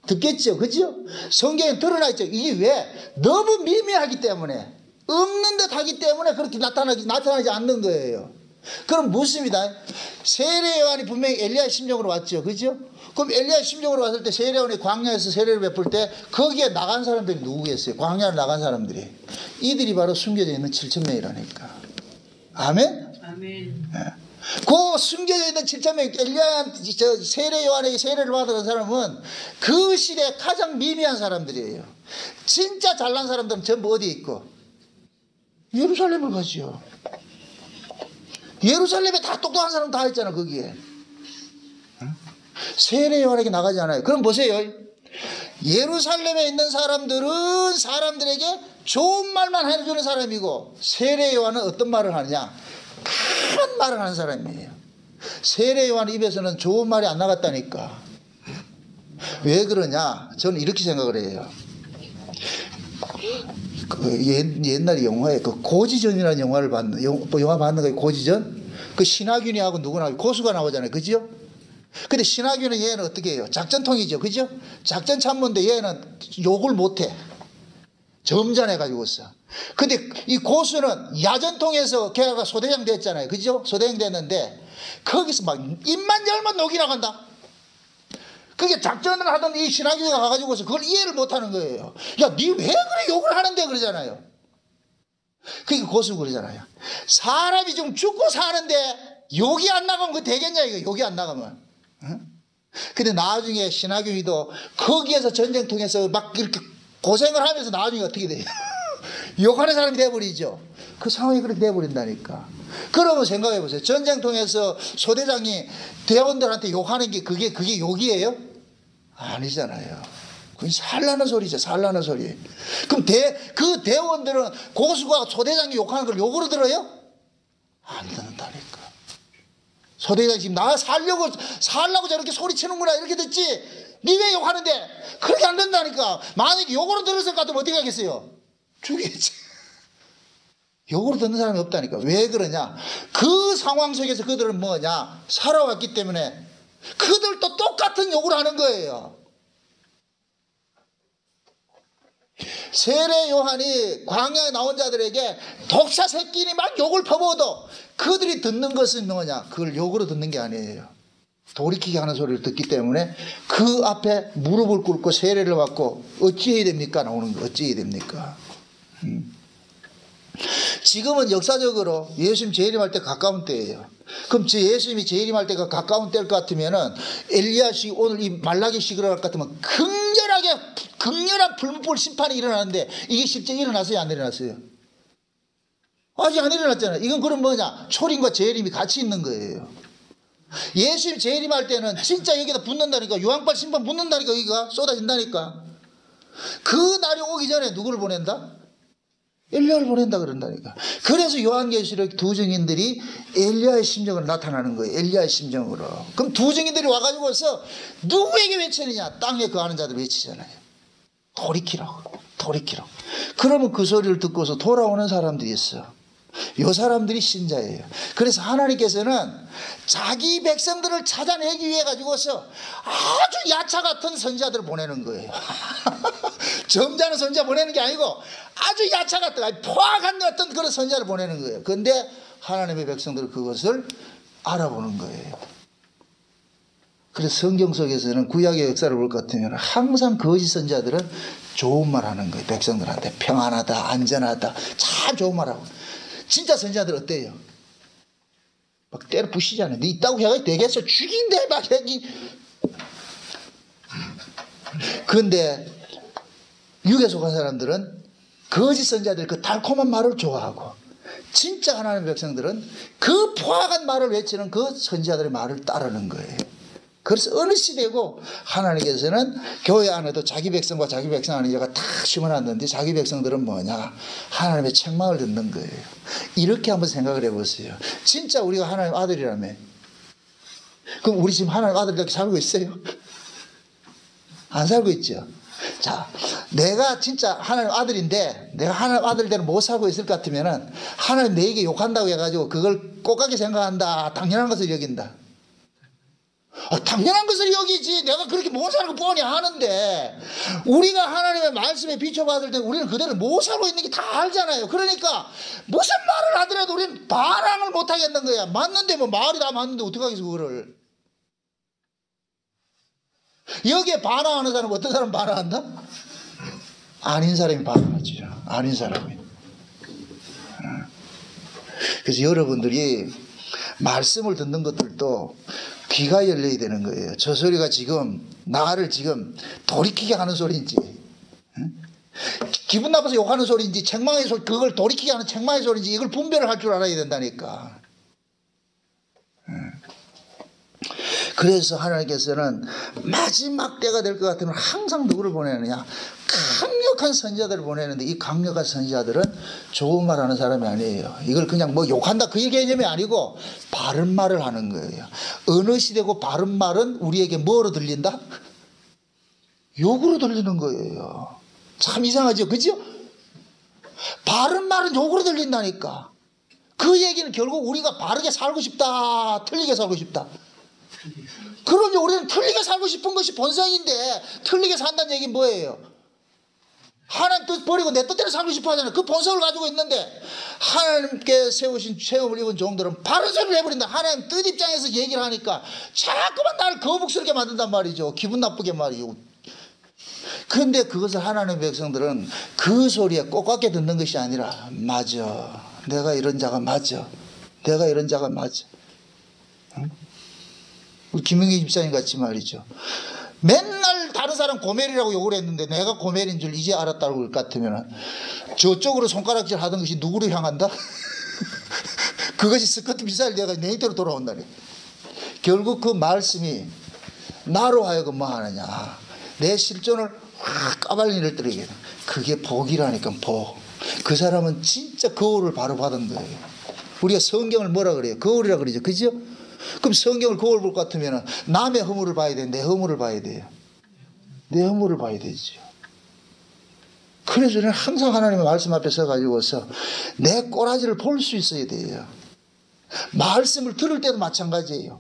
듣겠죠. 그죠? 성경에 드러나 있죠. 이게 왜? 너무 미미하기 때문에, 없는 듯 하기 때문에 그렇게 나타나지 않는 거예요. 그럼 묻습니다. 세례 요한이 분명히 엘리야의 심정으로 왔죠. 그죠? 그럼 엘리야의 심정으로 왔을 때 세례 요한이 광야에서 세례를 베풀 때 거기에 나간 사람들이 누구겠어요? 광야를 나간 사람들이. 이들이 바로 숨겨져 있는 7,000명이라니까. 아멘? 아멘. 그 숨겨져 있는 7,000명, 엘리야 세례 요한에게 세례를 받은 사람은 그 시대에 가장 미미한 사람들이에요. 진짜 잘난 사람들은 전부 어디에 있고? 예루살렘을 가지요. 예루살렘에 다 똑똑한 사람 다 있잖아 거기에. 세례 요한에게 나가지 않아요. 그럼 보세요. 예루살렘에 있는 사람들은 사람들에게 좋은 말만 해주는 사람이고, 세례 요한은 어떤 말을 하느냐, 큰 말을 하는 사람이에요. 세례 요한 입에서는 좋은 말이 안 나갔다니까. 왜 그러냐, 저는 이렇게 생각을 해요. 그 옛날 영화에 그 고지전이라는 영화를 영화 봤는 거예요. 고지전. 그 신하균이하고 누구나 고수가 나오잖아요. 그죠? 근데 신하균은 얘는 어떻게 해요? 작전통이죠. 그죠? 작전 참모인데 얘는 욕을 못해. 점잖해 가지고서. 근데 이 고수는 야전통에서 걔가 소대장 됐잖아요. 그죠? 소대장 됐는데 거기서 막 입만 열면 녹이 나간다. 그게 작전을 하던 이 신하균이가 가가지고서 그걸 이해를 못하는 거예요. 야, 니 왜 그래 욕을 하는데 그러잖아요. 그게 고수 그러잖아요. 사람이 좀 죽고 사는데 욕이 안 나가면 그거 되겠냐 이거. 욕이 안 나가면. 응? 근데 나중에 신하균이도 거기에서 전쟁통에서 막 이렇게 고생을 하면서 나중에 어떻게 돼요? 욕하는 사람이 돼버리죠. 그 상황이 그렇게 돼버린다니까. 그러면 생각해 보세요. 전쟁통에서 소대장이 대원들한테 욕하는 게 그게 욕이에요? 아니잖아요. 그건 살라는 소리죠. 살라는 소리. 그럼 그 대원들은 고수가 소대장이 욕하는 걸 욕으로 들어요? 안 듣는다니까. 소대장이 지금 나 살라고 저렇게 소리치는구나 이렇게 듣지, 니 왜 욕하는데? 그렇게 안 된다니까. 만약에 욕으로 들었을 것 같으면 어떻게 하겠어요? 죽이겠지. 욕으로 듣는 사람이 없다니까. 왜 그러냐, 그 상황 속에서 그들은 뭐냐, 살아왔기 때문에 그들도 똑같은 욕을 하는 거예요. 세례 요한이 광야에 나온 자들에게 독사 새끼니 막 욕을 퍼부어도 그들이 듣는 것은 뭐냐, 그걸 욕으로 듣는 게 아니에요. 돌이키게 하는 소리를 듣기 때문에 그 앞에 무릎을 꿇고 세례를 받고 어찌해야 됩니까? 나오는 거 어찌해야 됩니까? 지금은 역사적으로 예수님 재림할 때 가까운 때예요. 그럼 예수님이 재림할 때가 가까운 때일 것 같으면은 엘리야식 오늘 이 말라기식 일어날 것 같으면 극렬한 불못불 심판이 일어나는데 이게 실제 일어났어요? 안 일어났어요? 아직 안 일어났잖아요. 이건 그럼 뭐냐, 초림과 재림이 같이 있는 거예요. 예수님 재림할 때는 진짜 여기다 붙는다니까. 유황발 심판 붙는다니까. 여기가 쏟아진다니까. 그 날이 오기 전에 누구를 보낸다? 엘리야를 보낸다 그런다니까. 그래서 요한계시록 두 증인들이 엘리야의 심정으로 나타나는 거예요. 엘리야의 심정으로. 그럼 두 증인들이 와가지고서 누구에게 외치느냐? 땅에 거하는 자들 외치잖아요. 돌이키라고. 그러면 그 소리를 듣고서 돌아오는 사람들이 있어. 요 사람들이 신자예요. 그래서 하나님께서는 자기 백성들을 찾아내기 위해 가지고서 아주 야차 같은 선지자들을 보내는 거예요. 점잖은 선지자 보내는 게 아니고 아주 야차 같은, 포악한 어떤 그런 선지자를 보내는 거예요. 그런데 하나님의 백성들은 그것을 알아보는 거예요. 그래서 성경 속에서는 구약의 역사를 볼 것 같으면 항상 거짓 선지자들은 좋은 말 하는 거예요. 백성들한테 평안하다, 안전하다, 참 좋은 말 하고. 진짜 선지자들 어때요? 막 때려 부시잖아요. 네 있다고 해가 되겠어? 죽인대 막 여기. 그런데 육에 속한 사람들은 거짓 선지자들 그 달콤한 말을 좋아하고, 진짜 하나님의 백성들은 그 포악한 말을 외치는 그 선지자들의 말을 따르는 거예요. 그래서 어느 시대고 하나님께서는 교회 안에도 자기 백성과 자기 백성 아닌 자가 다 심어놨는데 자기 백성들은 뭐냐? 하나님의 책망을 듣는 거예요. 이렇게 한번 생각을 해보세요. 진짜 우리가 하나님 아들이라며. 그럼 우리 지금 하나님 아들 이렇게 살고 있어요? 안 살고 있죠. 자, 내가 진짜 하나님 아들인데 내가 하나님 아들대로 못 살고 있을 것 같으면은 하나님 내게 욕한다고 해가지고 그걸 꼭하게 생각한다. 당연한 것을 여긴다. 당연한 것을 여기지. 내가 그렇게 못 사는 거 뻔히 아는데, 우리가 하나님의 말씀에 비춰봤을 때 우리는 그대로 못 살고 있는 게 다 알잖아요. 그러니까 무슨 말을 하더라도 우리는 반항을 못 하겠는 거야. 맞는데 뭐 말이 다 맞는데 어떡하겠어 그거를. 여기에 반항하는 사람은 어떤 사람 반항한다? 아닌 사람이 반항하죠. 아닌 사람이. 그래서 여러분들이 말씀을 듣는 것들도 귀가 열려야 되는 거예요. 저 소리가 지금 나를 지금 돌이키게 하는 소리인지, 기분 나빠서 욕하는 소리인지, 책망의 소리, 그걸 돌이키게 하는 책망의 소리인지, 이걸 분별을 할 줄 알아야 된다니까. 그래서 하나님께서는 마지막 때가 될 것 같으면 항상 누구를 보내느냐? 강력한 선지자들을 보내는데, 이 강력한 선지자들은 좋은 말 하는 사람이 아니에요. 이걸 그냥 뭐 욕한다 그 개념이 아니고 바른 말을 하는 거예요. 어느 시대고 바른 말은 우리에게 뭐로 들린다? 욕으로 들리는 거예요. 참 이상하죠, 그죠? 바른 말은 욕으로 들린다니까. 그 얘기는 결국 우리가 바르게 살고 싶다, 틀리게 살고 싶다. 그러면 우리는 틀리게 살고 싶은 것이 본성인데, 틀리게 산다는 얘기는 뭐예요? 하나님 뜻 버리고 내 뜻대로 살고 싶어 하잖아요. 그 본성을 가지고 있는데, 하나님께 세우신 체험을 입은 종들은 바른 소리를 해버린다. 하나님 뜻 입장에서 얘기를 하니까 자꾸만 나를 거북스럽게 만든단 말이죠. 기분 나쁘게 말이죠. 그런데 그것을 하나님의 백성들은 그 소리에 꼭같게 듣는 것이 아니라, 맞아, 내가 이런 자가 맞아, 내가 이런 자가 맞아. 응? 우리 김영기 집사님 같이 말이죠. 맨날 다른 사람 고멜이라고 욕을 했는데 내가 고멜인 줄 이제 알았다고 할 것 같으면 저쪽으로 손가락질 하던 것이 누구를 향한다? 그것이 스커트 미사일 내가 내 밑으로 돌아온다니. 결국 그 말씀이 나로 하여금 뭐 하느냐, 내 실존을 확 까발리를 떨게. 그게 복이라니까. 복. 그 사람은 진짜 거울을 바로 받은 거예요. 우리가 성경을 뭐라 그래요? 거울이라 그러죠, 그죠? 그럼 성경을 거울 볼 것 같으면 남의 허물을 봐야 돼, 내 허물을 봐야 돼요? 내 허물을 봐야 되죠. 그래서 우리는 항상 하나님의 말씀 앞에 서가지고서 내 꼬라지를 볼 수 있어야 돼요. 말씀을 들을 때도 마찬가지예요.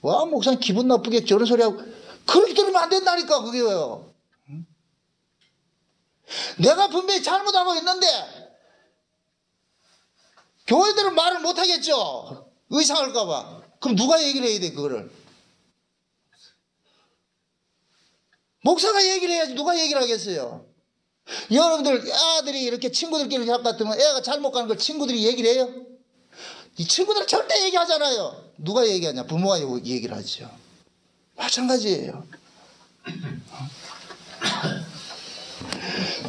와, 목사님 기분 나쁘게 저런 소리하고, 그렇게 들으면 안 된다니까. 그게요. 내가 분명히 잘못하고 있는데 교회들은 말을 못하겠죠, 의상할까 봐. 그럼 누가 얘기를 해야 돼? 그거를 목사가 얘기를 해야지. 누가 얘기를 하겠어요? 여러분들 아들이 이렇게 친구들끼리 잡았으면 애가 잘못 가는 걸 친구들이 얘기를 해요? 이 친구들은 절대 얘기하잖아요. 누가 얘기하냐? 부모가 얘기를 하죠. 마찬가지예요.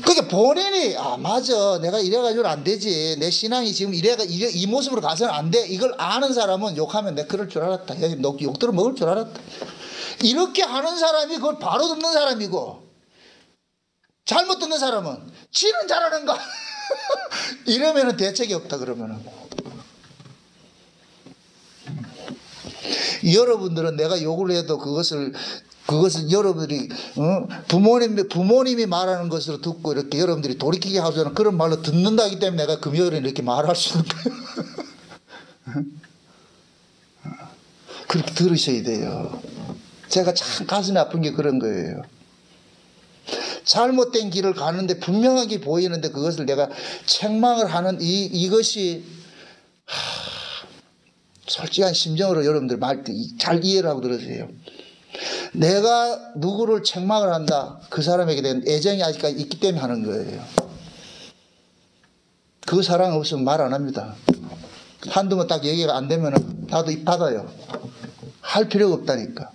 그게 본인이 맞아, 내가 이래가지고는 안 되지, 내 신앙이 지금 이 모습으로 가서는 안 돼, 이걸 아는 사람은 욕하면 내가 그럴 줄 알았다, 욕들을 먹을 줄 알았다, 이렇게 하는 사람이 그걸 바로 듣는 사람이고, 잘못 듣는 사람은 지는 잘하는가 이러면은 대책이 없다. 그러면은 여러분들은 내가 욕을 해도 그것을 여러분들이 부모님이 말하는 것으로 듣고 이렇게 여러분들이 돌이키게 하자는 그런 말로 듣는다기 때문에 내가 금요일에 이렇게 말할 수 있는 거예요. 그렇게 들으셔야 돼요. 제가 참 가슴이 아픈 게 그런 거예요. 잘못된 길을 가는데 분명하게 보이는데 그것을 내가 책망을 하는 이것이 솔직한 심정으로 여러분들 말 잘 이해를 하고 들으세요. 내가 누구를 책망을 한다. 그 사람에게 대한 애정이 아직까지 있기 때문에 하는 거예요. 그 사랑 없으면 말 안 합니다. 한두 번 딱 얘기가 안 되면 나도 입 닫아요. 할 필요가 없다니까.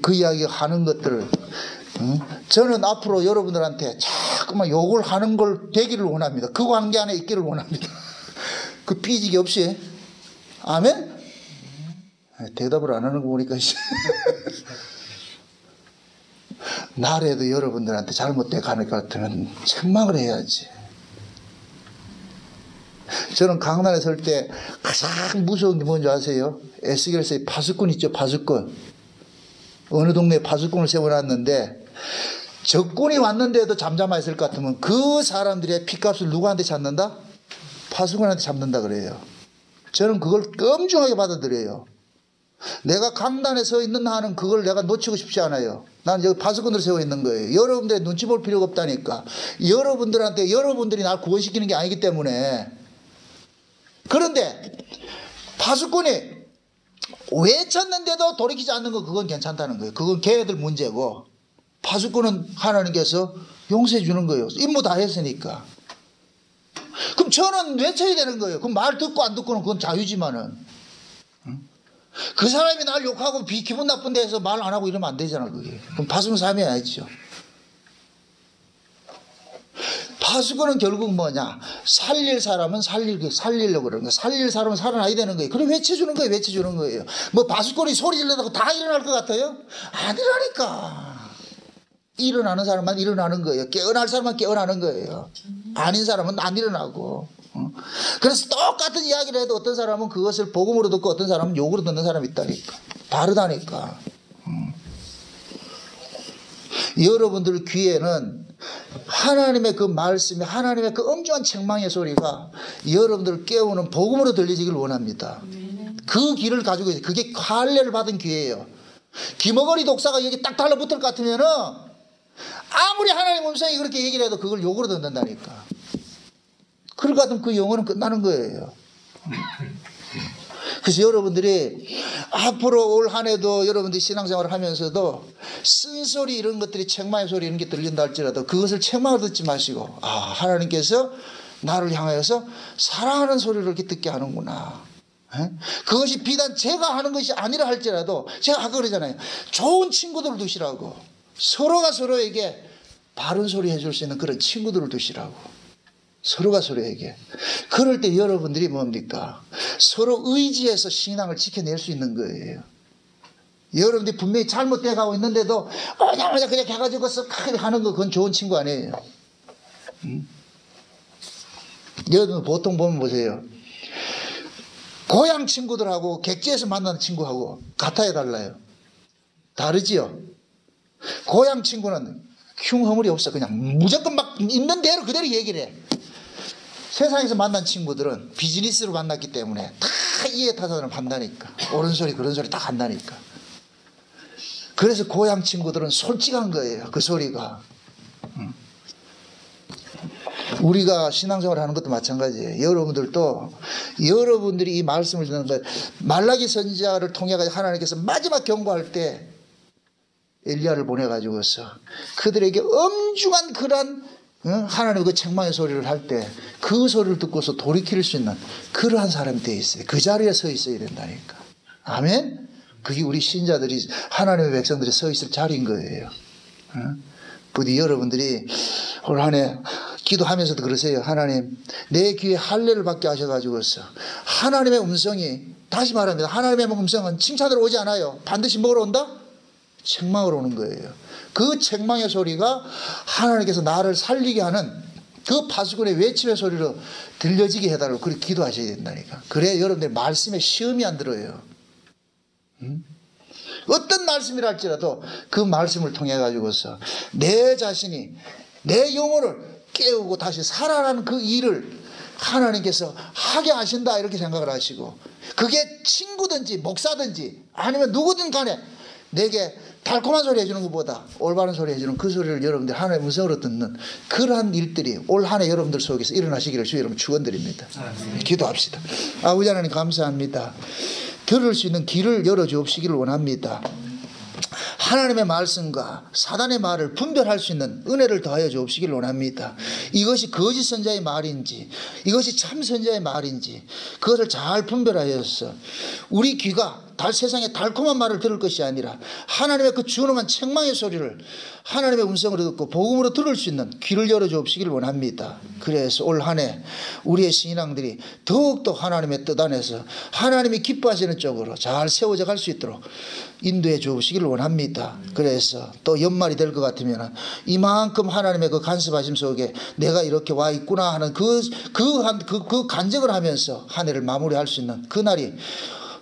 그 이야기 하는 것들을 저는 앞으로 여러분들한테 자꾸만 욕을 하는 걸 되기를 원합니다. 그 관계 안에 있기를 원합니다. 그 삐지기 없이. 아멘? 대답을 안 하는 거 보니까 나라도 여러분들한테 잘못돼 가는 것 같으면 책망을 해야지. 저는 강단에 설 때 가장 무서운 게 뭔지 아세요? 에스겔서의 파수꾼 있죠, 파수꾼. 어느 동네에 파수꾼을 세워놨는데 적군이 왔는데도 잠잠했을 것 같으면 그 사람들의 핏값을 누구한테 잡는다? 파수꾼한테 잡는다 그래요. 저는 그걸 엄중하게 받아들여요. 내가 강단에 서 있는 한은 그걸 내가 놓치고 싶지 않아요. 난 여기 파수꾼을 세워 있는 거예요. 여러분들의 눈치 볼 필요가 없다니까. 여러분들한테 여러분들이 날 구원시키는 게 아니기 때문에. 그런데 파수꾼이 외쳤는데도 돌이키지 않는 거 그건 괜찮다는 거예요. 그건 걔네들 문제고 파수꾼은 하나님께서 용서해 주는 거예요. 임무 다 했으니까. 그럼 저는 외쳐야 되는 거예요. 그럼 말 듣고 안 듣고는 그건 자유지만은. 그 사람이 날 욕하고 기분 나쁜 데에서 말 안 하고 이러면 안 되잖아, 그게. 그럼 파수꾼 삼해야죠. 파수꾼은 결국 뭐냐? 살릴 사람은 살리려고 그러는 거예요. 살릴 사람은 살아나야 되는 거예요. 그래 외쳐주는 거예요. 외쳐주는 거예요. 뭐 파수꾼이 소리 지르다고 다 일어날 것 같아요? 아니라니까. 일어나는 사람만 일어나는 거예요. 깨어날 사람만 깨어나는 거예요. 아닌 사람은 안 일어나고. 그래서 똑같은 이야기를 해도 어떤 사람은 그것을 복음으로 듣고 어떤 사람은 욕으로 듣는 사람이 있다니까. 다르다니까. 여러분들 귀에는 하나님의 그 말씀이 하나님의 그 엄중한 책망의 소리가 여러분들을 깨우는 복음으로 들리기를 원합니다. 그 귀를 가지고 있어요. 그게 할례를 받은 귀예요. 귀머거리 독사가 여기 딱 달라붙을 것 같으면은 아무리 하나님 음성이 그렇게 얘기를 해도 그걸 욕으로 듣는다니까. 그럴 것 같으면 그 영혼은 끝나는 거예요. 그래서 여러분들이 앞으로 올 한 해도 여러분들이 신앙생활을 하면서도 쓴소리 이런 것들이 책망의 소리 이런 게 들린다 할지라도 그것을 책망을 듣지 마시고 하나님께서 나를 향하여서 사랑하는 소리를 이렇게 듣게 하는구나. 그것이 비단 제가 하는 것이 아니라 할지라도 제가 아까 그러잖아요. 좋은 친구들을 두시라고. 서로가 서로에게 바른 소리 해줄 수 있는 그런 친구들을 두시라고. 서로가 서로에게. 그럴 때 여러분들이 뭡니까? 서로 의지해서 신앙을 지켜낼 수 있는 거예요. 여러분들이 분명히 잘못돼 가고 있는데도 오자마자 그냥 해가지고 쓱 하는 거 그건 좋은 친구 아니에요. 여러분 보통 보면 보세요. 고향 친구들하고 객지에서 만나는 친구하고 같아요, 달라요? 다르지요? 고향 친구는 흉허물이 없어. 그냥 무조건 막 있는 대로 그대로 얘기를 해. 세상에서 만난 친구들은 비즈니스로 만났기 때문에 다 이해 타산을 한다니까. 옳은 소리 그런 소리 다 한다니까. 그래서 고향 친구들은 솔직한 거예요. 그 소리가. 우리가 신앙생활 하는 것도 마찬가지예요. 여러분들도 여러분들이 이 말씀을 듣는 것 말라기 선지자를 통해 하나님께서 마지막 경고할 때 엘리야를 보내가지고서 그들에게 엄중한 그러한 하나님의 그 책망의 소리를 할 때 그 소리를 듣고서 돌이킬 수 있는 그러한 사람이 되어 있어요. 그 자리에 서 있어야 된다니까. 아멘? 그게 우리 신자들이 하나님의 백성들이 서 있을 자리인 거예요. 부디 여러분들이 올 한 해 기도하면서도 그러세요. 하나님 내 귀에 할례를 받게 하셔가지고서 하나님의 음성이 다시 말합니다. 하나님의 음성은 칭찬으로 오지 않아요. 반드시 뭐로 온다? 책망으로 오는 거예요. 그 책망의 소리가 하나님께서 나를 살리게 하는 그 파수꾼의 외침의 소리로 들려지게 해달라고 그렇게 기도하셔야 된다니까. 그래야 여러분들 말씀에 시험이 안 들어요. 어떤 말씀이라 할지라도 그 말씀을 통해 가지고서 내 자신이 내 영혼을 깨우고 다시 살아나는 그 일을 하나님께서 하게 하신다 이렇게 생각을 하시고 그게 친구든지 목사든지 아니면 누구든 간에 내게 달콤한 소리 해주는 것보다 올바른 소리 해주는 그 소리를 여러분들 하나님의 음성으로 듣는 그러한 일들이 올 한 해 여러분들 속에서 일어나시기를 주여 여러분 축원드립니다. 기도합시다. 아버지 하나님 감사합니다. 들을 수 있는 길을 열어주옵시기를 원합니다. 하나님의 말씀과 사단의 말을 분별할 수 있는 은혜를 더하여 주옵시기를 원합니다. 이것이 거짓 선자의 말인지 이것이 참 선자의 말인지 그것을 잘 분별하여서 우리 귀가 세상의 달콤한 말을 들을 것이 아니라 하나님의 그 준엄한 책망의 소리를 하나님의 음성으로 듣고 복음으로 들을 수 있는 귀를 열어주옵시기를 원합니다. 그래서 올 한 해 우리의 신앙들이 더욱더 하나님의 뜻 안에서 하나님이 기뻐하시는 쪽으로 잘 세워져 갈 수 있도록 인도해 주옵시기를 원합니다. 그래서 또 연말이 될 것 같으면 이만큼 하나님의 그 간섭하심 속에 내가 이렇게 와 있구나 하는 그 간증을 하면서 한 해를 마무리할 수 있는 그날이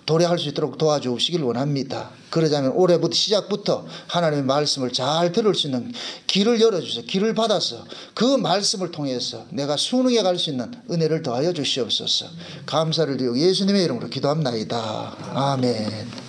도래할 수 있도록 도와주시길 원합니다. 그러자면 올해부터 시작부터 하나님의 말씀을 잘 들을 수 있는 길을 열어주셔서 길을 받아서 그 말씀을 통해서 내가 순응해 갈 수 있는 은혜를 더하여 주시옵소서. 감사를 드리고 예수님의 이름으로 기도합나이다. 아멘.